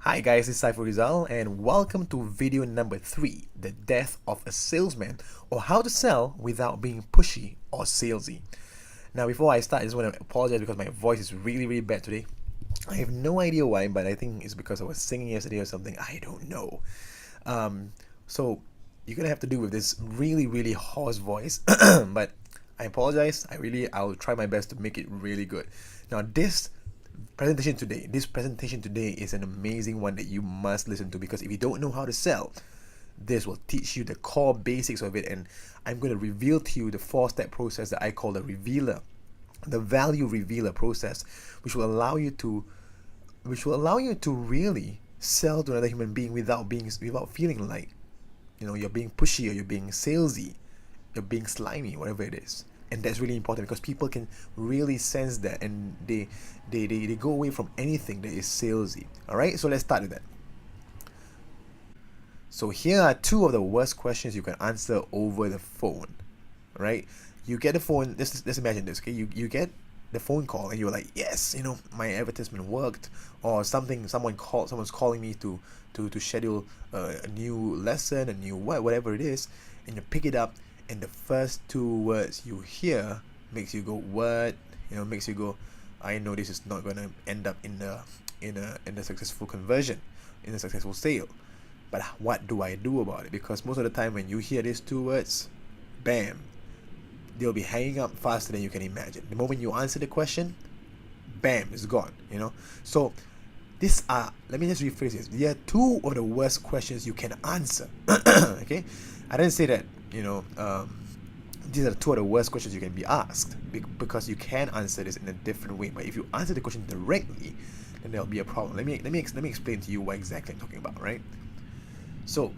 Hi guys, it's Saiful Rizal and welcome to video number 3, The Death of a Salesman, or how to sell without being pushy or salesy. Now before I start, I just want to apologize because my voice is really bad today. I have no idea why, but I think it's because I was singing yesterday or something. I don't know. So you're gonna have to deal with this really hoarse voice, but I apologize. I'll try my best to make it really good. Now this presentation today is an amazing one that you must listen to, because if you don't know how to sell, this will teach you the core basics of it, and I'm going to reveal to you the 4-step process that I call the value revealer process, which will allow you to really sell to another human being without feeling like you're being pushy or you're being salesy, you're being slimy, whatever it is. And that's really important because people can really sense that, and they go away from anything that is salesy. All right, so let's start with that. So here are 2 of the worst questions you can answer over the phone. All right, you get the phone. Let's imagine this. Okay, you get the phone call and you're like, yes, my advertisement worked, or someone's calling me to schedule a new lesson, a new whatever it is, and you pick it up, and the first 2 words you hear makes you go, what? Makes you go, I know this is not gonna end up in a successful conversion, in a successful sale. But what do I do about it? Because most of the time when you hear these 2 words, bam, they'll be hanging up faster than you can imagine. The moment you answer the question, bam, it's gone. So let me just rephrase this. There are 2 of the worst questions you can answer. Okay, I didn't say that these are 2 of the worst questions you can be asked, because you can answer this in a different way. But if you answer the question directly, then there'll be a problem. Let me explain to you what exactly I'm talking about. Right? So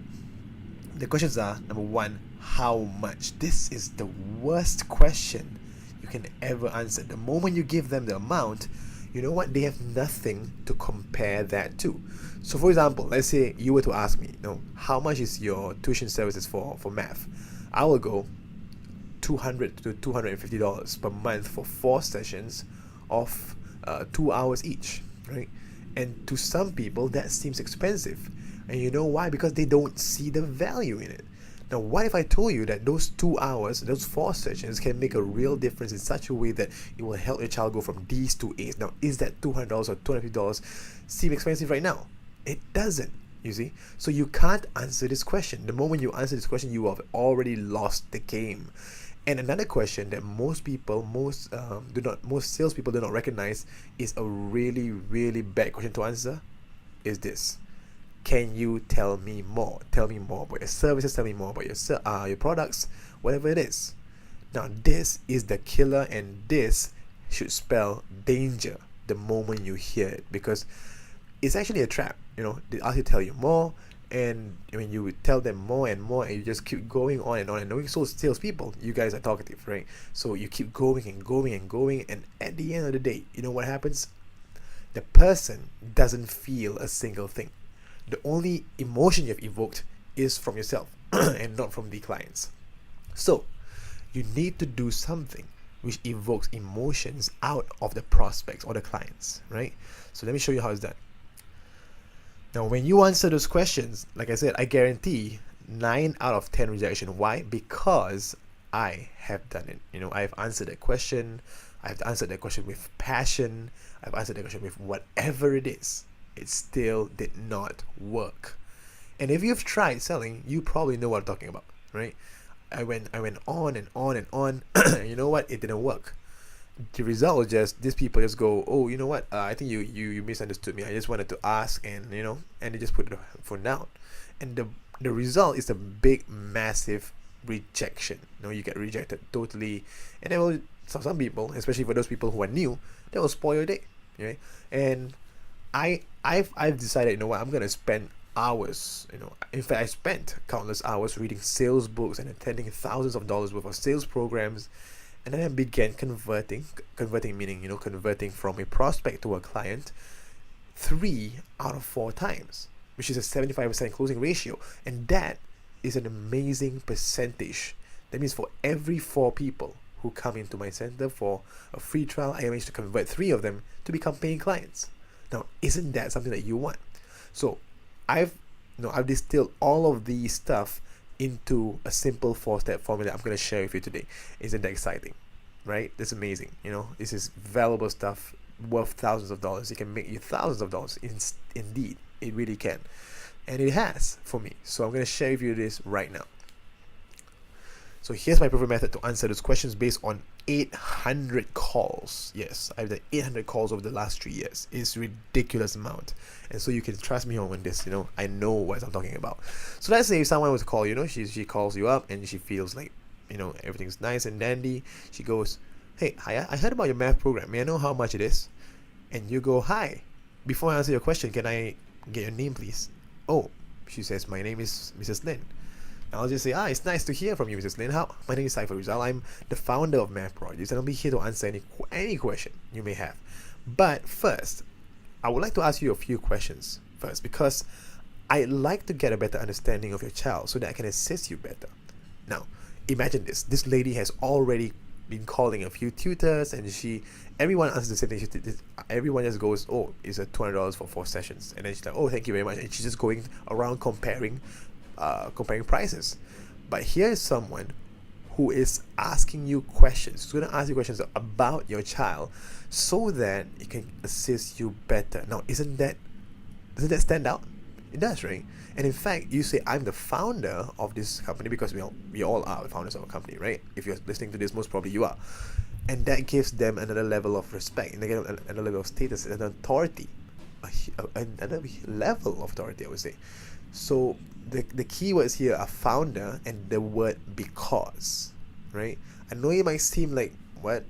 the questions are: number 1, how much? This is the worst question you can ever answer. The moment you give them the amount, you know what? They have nothing to compare that to. So for example, let's say you were to ask me, how much is your tuition services for math? I will go $200 to $250 per month for 4 sessions of 2 hours each, right? And to some people that seems expensive. And you know why? Because they don't see the value in it. Now, what if I told you that those 2 hours, those 4 sessions can make a real difference in such a way that it will help your child go from D's to A's? Now, is that $200 or $250 seem expensive right now? It doesn't, you see? So you can't answer this question. The moment you answer this question, you have already lost the game. And another question that most salespeople do not recognize is a really bad question to answer is this: can you tell me more? Tell me more about your services. Tell me more about your products, whatever it is. Now, this is the killer, and this should spell danger the moment you hear it, because it's actually a trap. They ask you to tell you more, and when you would tell them more and more, and you just keep going on and on. And knowing salespeople, you guys are talkative, right? So you keep going and going and going, and at the end of the day, you know what happens? The person doesn't feel a single thing. The only emotion you've evoked is from yourself and not from the clients. So you need to do something which evokes emotions out of the prospects or the clients, right? So let me show you how it's done. Now, when you answer those questions, like I said, I guarantee 9 out of 10 rejection. Why? Because I have done it. I've answered that question. I've answered that question with passion. I've answered that question with whatever it is. It still did not work. And if you've tried selling, you probably know what I'm talking about, right? I went on and on and on. And you know what? It didn't work. The result was just these people just go, oh, you know what? I think you misunderstood me. I just wanted to ask, and and they just put the phone down. And the result is a big, massive rejection. You get rejected totally, and some people, especially for those people who are new, that will spoil your day, right? And I've decided, I'm gonna spend hours. In fact, I spent countless hours reading sales books and attending thousands of dollars worth of sales programs, and then I began converting meaning converting from a prospect to a client 3 out of 4 times, which is a 75% closing ratio, and that is an amazing percentage. That means for every 4 people who come into my center for a free trial, I managed to convert 3 of them to become paying clients. Now, isn't that something that you want? So I've I've distilled all of these stuff into a simple 4-step formula I'm going to share with you today. Isn't that exciting? Right? That's amazing. This is valuable stuff worth thousands of dollars. It can make you thousands of dollars. Indeed, it really can. And it has for me. So I'm going to share with you this right now. So here's my preferred method to answer those questions based on 800 calls. Yes, I've done 800 calls over the last 3 years. It's a ridiculous amount. And so you can trust me on this, I know what I'm talking about. So let's say if someone was to call, she calls you up and she feels like, everything's nice and dandy. She goes, hey, I heard about your math program. May I know how much it is? And you go, hi. Before I answer your question, can I get your name, please? Oh, she says, my name is Mrs. Lin. I'll just say, it's nice to hear from you, Mrs. Lin. My name is Saiful Rizal. I'm the founder of Math Projects, and I'll be here to answer any question you may have. But first, I would like to ask you a few questions first, because I'd like to get a better understanding of your child so that I can assist you better. Now, imagine this. This lady has already been calling a few tutors, and everyone answers the same thing. Everyone just goes, oh, it's a $200 for 4 sessions. And then she's like, oh, thank you very much. And she's just going around comparing prices. But here is someone who is asking you questions. Who's going to ask you questions about your child so that it can assist you better. Now, doesn't that stand out? It does, right? And in fact, you say, I'm the founder of this company, because we all are the founders of a company, right? If you're listening to this, most probably you are. And that gives them another level of respect, and they get another level of status, and authority, another level of authority, I would say. So the key words here are founder and the word because, right? I know it might seem like, what?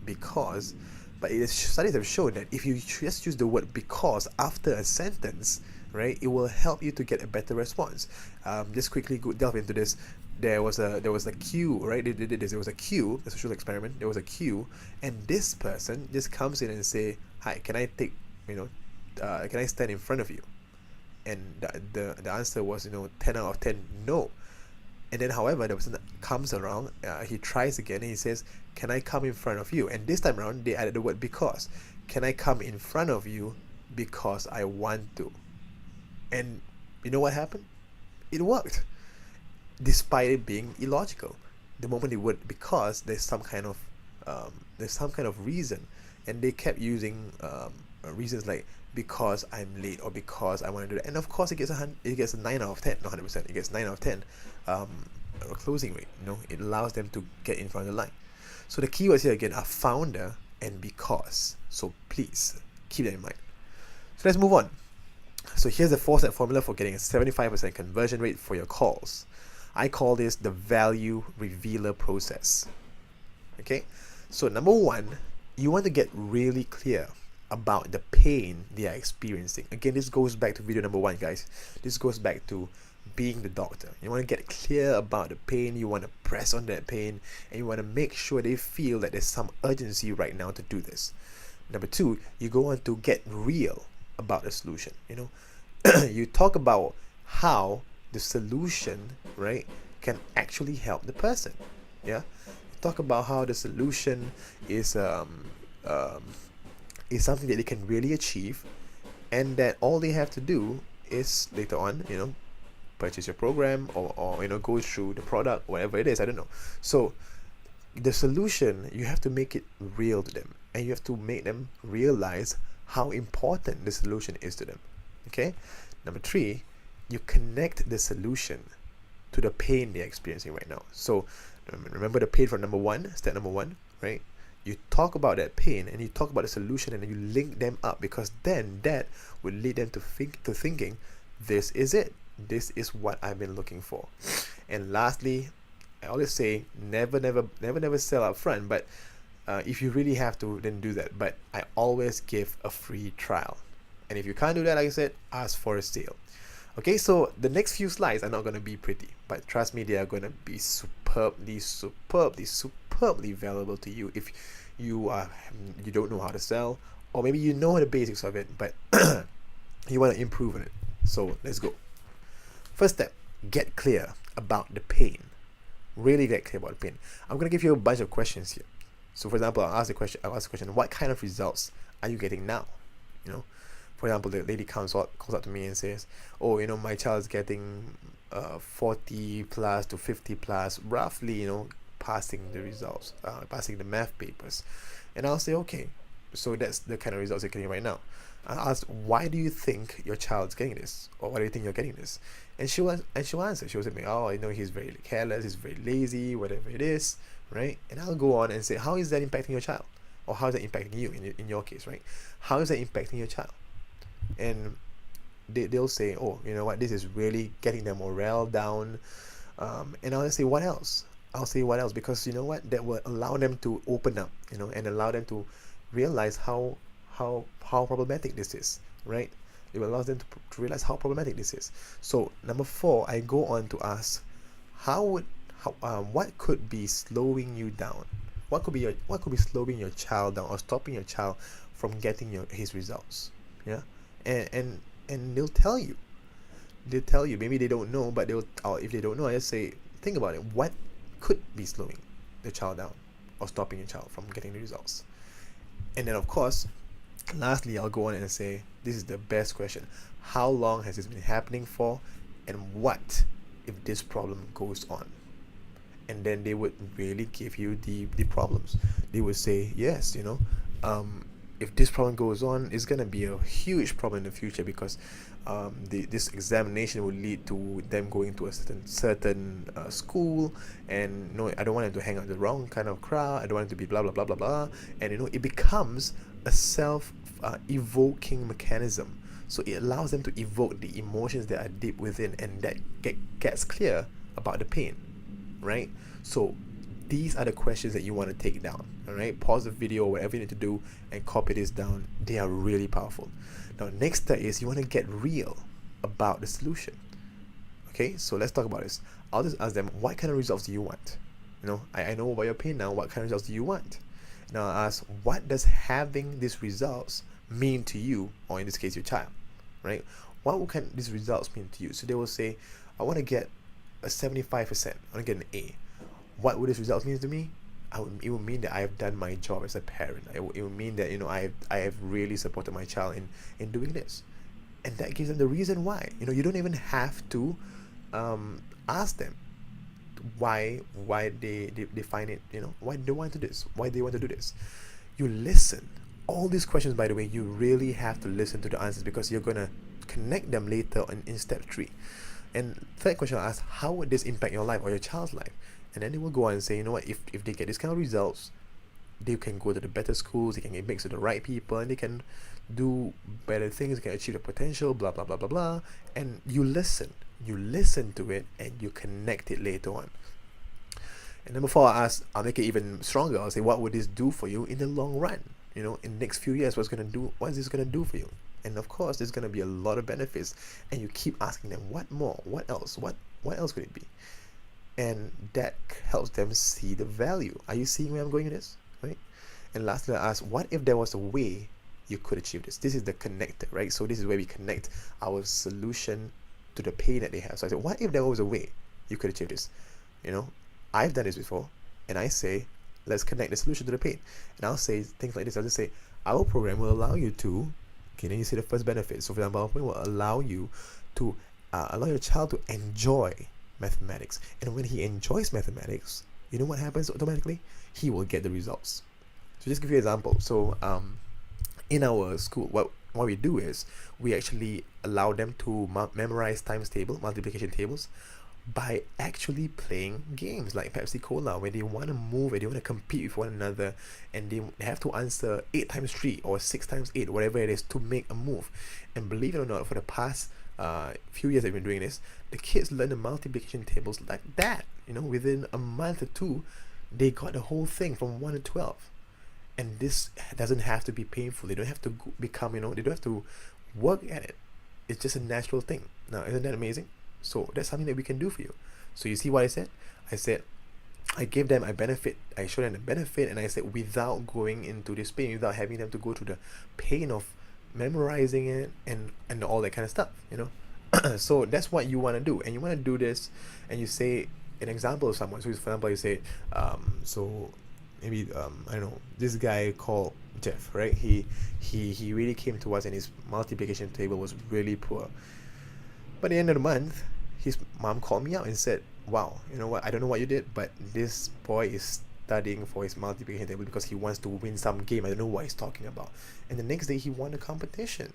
Because, but studies have shown that if you just use the word because after a sentence, right, it will help you to get a better response. Just quickly delve into this. There was a queue, right? They did this. There was a queue, a social experiment. There was a queue, and this person just comes in and say, hi, can I take, can I stand in front of you? And the answer was 10 out of 10 no. And then however the person comes around, he tries again and he says, can I come in front of you? And this time around they added the word because. Can I come in front of you because I want to? And you know what happened? It worked, despite it being illogical. The moment they word because, there's some kind of reason, and they kept using reasons like because I'm late or because I want to do that. And of course, it gets a 9 out of 10, not 100%. It gets 9 out of 10 closing rate. It allows them to get in front of the line. So the keywords here again are founder and because. So please keep that in mind. So let's move on. So here's the 4-step formula for getting a 75% conversion rate for your calls. I call this the value revealer process. Okay, so number 1, you want to get really clear about the pain they are experiencing. Again, this goes back to video number 1, guys. This goes back to being the doctor. You want to get clear about the pain, you want to press on that pain, and you want to make sure they feel that there's some urgency right now to do this. Number 2, you go on to get real about the solution. You talk about how the solution, right, can actually help the person. Yeah, you talk about how the solution is something that they can really achieve, and that all they have to do is later on, purchase your program or go through the product, whatever it is. I don't know. So the solution, you have to make it real to them, and you have to make them realize how important the solution is to them. Okay. Number 3, you connect the solution to the pain they're experiencing right now. So remember the pain from step number 1, right? You talk about that pain and you talk about the solution, and then you link them up, because then that will lead them to thinking, this is it. This is what I've been looking for. And lastly, I always say never sell up front, but if you really have to, then do that. But I always give a free trial. And if you can't do that, like I said, ask for a sale. Okay, so the next few slides are not going to be pretty, but trust me, they are going to be superbly valuable to you if you don't know how to sell, or maybe you know the basics of it, but you want to improve on it. So let's go. First step, get clear about the pain. Really get clear about the pain. I'm going to give you a bunch of questions here. So for example, I'll ask the question, what kind of results are you getting now? For example, the lady calls out to me and says, oh, my child's getting 40 plus to 50 plus, roughly, passing the results, passing the math papers. And I'll say, okay, so that's the kind of results you're getting right now. I ask, why do you think your child's getting this, or why do you think you're getting this? And she'll answer. She'll say to me, oh, he's very careless, he's very lazy, whatever it is, right? And I'll go on and say, how is that impacting your child, or how is that impacting you in your case, right? How is that impacting your child? And they'll say, oh, you know what, this is really getting their morale down. And I'll say, what else? I'll say what else, because you know what, that will allow them to open up, and allow them to realize how problematic this is, right? It will allow them to realize how problematic this is. So number 4, I go on to ask, what could be slowing you down? What could be slowing your child down, or stopping your child from getting his results? Yeah, and they'll tell you. Maybe they don't know, but if they don't know, I just say, think about it. What could be slowing the child down, or stopping your child from getting the results? And then, of course, lastly, I'll go on and say, this is the best question: how long has this been happening for, and what if this problem goes on? And then they would really give you the problems. They would say, yes, if this problem goes on, it's going to be a huge problem in the future, because this examination will lead to them going to a certain school, and I don't want them to hang out with the wrong kind of crowd. I don't want it to be blah blah blah blah blah. And it becomes a self evoking mechanism. So it allows them to evoke the emotions that are deep within, and that gets clear about the pain, right? So these are the questions that you want to take down. All right, pause the video or whatever you need to do and copy this down. They are really powerful. Now, next step is you want to get real about the solution. Okay, so let's talk about this. I'll just ask them, what kind of results do you want? I know about your pain now. What kind of results do you want? Now I'll ask, what does having these results mean to you, or in this case, your child, right? What can these results mean to you? So they will say, I want to get a 75%. I want to get an A. What would these results mean to me? It would mean that I have done my job as a parent. It would mean that I have really supported my child in doing this, and that gives them the reason why. You don't even have to ask them why they find it. Why they want to do this. Why they want to do this. You listen. All these questions, by the way, you really have to listen to the answers, because you're gonna connect them later in step 3. And third question, I'll ask, how would this impact your life or your child's life? And then they will go on and say, if they get this kind of results, they can go to the better schools, they can get mixed with the right people, and they can do better things, they can achieve their potential, blah, blah, blah, blah, blah. And you listen to it, and you connect it later on. And then before I'll make it even stronger. I'll say, what would this do for you in the long run? In the next few years, what is this going to do for you? And of course, there's going to be a lot of benefits. And you keep asking them, what more? What else? What else could it be? And that helps them see the value. Are you seeing where I'm going with this? Right? And lastly, I ask, what if there was a way you could achieve this? This is the connector, right? So this is where we connect our solution to the pain that they have. So I said, what if there was a way you could achieve this? I've done this before, and I say, let's connect the solution to the pain. And I'll say things like this. I'll just say, our program will allow you to, okay, then you see the first benefit. So for example, our program will allow you to allow your child to enjoy mathematics. And when he enjoys mathematics, you know what happens automatically? He will get the results. So just give you an example. So in our school, what we do is we actually allow them to memorize times table, multiplication tables, by actually playing games like Pepsi Cola, where they want to move and they want to compete with one another, and they have to answer 8 times 3 or 6 times 8, whatever it is, to make a move. And believe it or not, for the past few years I've been doing this, the kids learn the multiplication tables like that. Within a month or 2, they got the whole thing from 1 to 12. And this doesn't have to be painful. They don't have to become, they don't have to work at it. It's just a natural thing. Now, isn't that amazing? So that's something that we can do for you. So you see what I said? I said, I gave them a benefit. I showed them the benefit, and I said, without going into this pain, without having them to go through the pain of memorizing it and all that kind of stuff, So that's what you want to do. And you want to do this, and you say an example of someone. So for example, you say, so maybe, I don't know, this guy called Jeff, right? He really came to us, and his multiplication table was really poor. But at the end of the month, his mom called me out and said, "Wow, you know what? I don't know what you did, but this boy is studying for his multiplication table because he wants to win some game. I don't know what he's talking about." And the next day, he won the competition,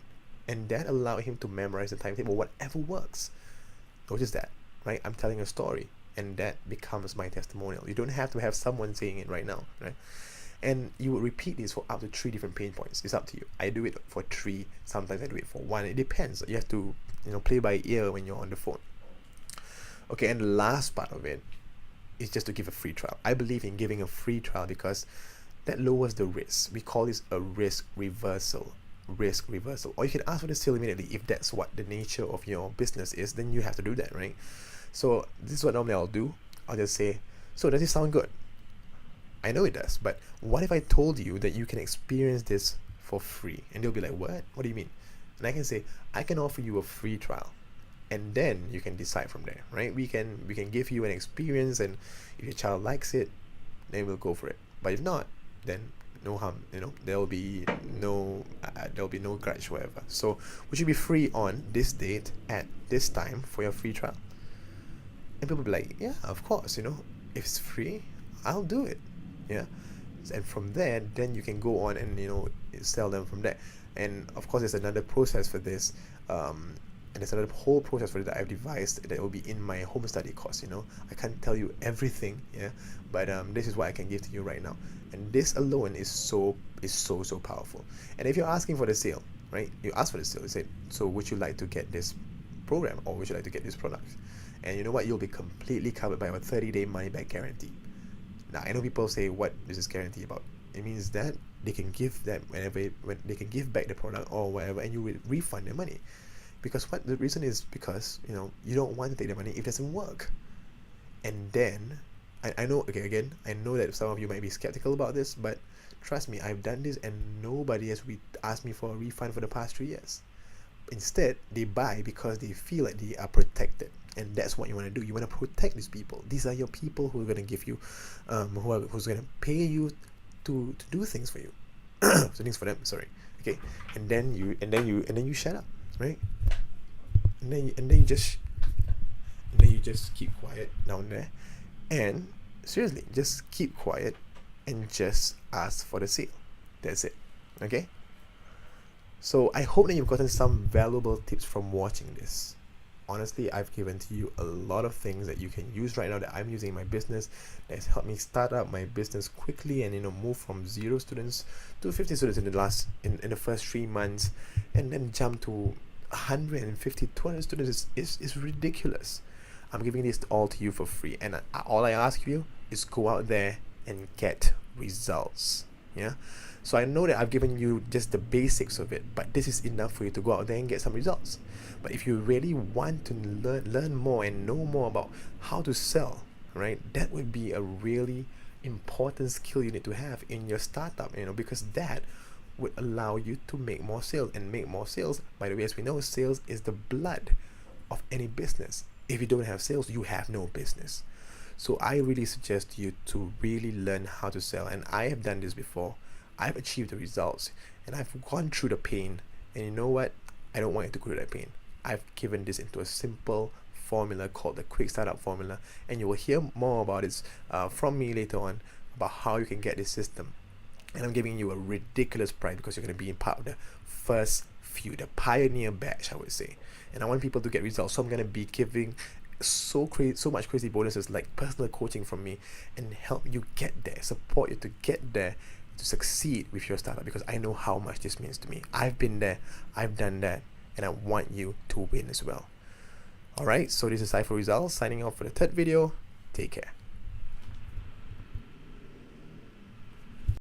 and that allowed him to memorize the timetable, whatever works. Notice that, right? I'm telling a story, and that becomes my testimonial. You don't have to have someone saying it right now, right? And you would repeat this for up to 3 different pain points. It's up to you. I do it for 3. Sometimes I do it for 1. It depends. You have to, play by ear when you're on the phone. Okay, and the last part of it is just to give a free trial. I believe in giving a free trial because that lowers the risk. We call this a risk reversal. Risk reversal. Or you can ask for the sale immediately. If that's what the nature of your business is, then you have to do that, right? So this is what normally I'll do. I'll just say, "So does it sound good?" I know it does, but what if I told you that you can experience this for free? And they'll be like, "What? What do you mean?" And I can say, "I can offer you a free trial." And then you can decide from there, right? We can give you an experience, and if your child likes it, then we'll go for it. But if not, then no harm, there'll be no grudge, whatever. So would you be free on this date at this time for your free trial? And people will be like, "Yeah, of course, if it's free, I'll do it." Yeah. And from there, then you can go on and sell them from there. And of course, there's another process for this, and there's another whole process for it that I've devised that will be in my home study course. I can't tell you everything, yeah, but this is what I can give to you right now. And this alone is so powerful. And if you're asking for the sale, right, you ask for the sale, you say, "So would you like to get this program, or would you like to get this product?" And you know what, you'll be completely covered by our 30-day money back guarantee. Now, I know people say, "What is this guarantee about?" It means that they can give them when they can give back the product or whatever, and you will refund their money. Because the reason is because you don't want to take the money if it doesn't work. And then I know, okay, again, I know that some of you might be skeptical about this, but trust me, I've done this, and nobody has asked me for a refund for the past 3 years. Instead, they buy because they feel like they are protected. And that's what you want to do. You want to protect these people. These are your people who are going to give you, who's going to pay you to do things for you, so things for them. Sorry. Okay. And then you shut up, right? And then you just keep quiet down there, and seriously, just keep quiet and just ask for the sale. That's it. Okay. So I hope that you've gotten some valuable tips from watching this. Honestly, I've given to you a lot of things that you can use right now that I'm using in my business that's helped me start up my business quickly and move from 0 students to 50 students in the first 3 months, and then jump to 150, 200 students. Is ridiculous. I'm giving this all to you for free, and all I ask you is go out there and get results. Yeah. So I know that I've given you just the basics of it, but this is enough for you to go out there and get some results. But if you really want to learn more and know more about how to sell, right, that would be a really important skill you need to have in your startup, because that would allow you to make more sales. And make more sales, by the way, as we know, sales is the blood of any business. If you don't have sales, you have no business. So I really suggest you to really learn how to sell. And I have done this before. I've achieved the results, and I've gone through the pain. And you know what? I don't want you to go through that pain. I've given this into a simple formula called the quick startup formula, and you will hear more about it from me later on, about how you can get this system. And I'm giving you a ridiculous price because you're going to be in part of the first few, the pioneer batch, I would say. And I want people to get results, so I'm going to be giving so much crazy bonuses like personal coaching from me, and help you get there, support you to get there, to succeed with your startup, because I know how much this means to me. I've been there, I've done that, and I want you to win as well. Alright, so this is Cypher Results signing off for the third video. Take care.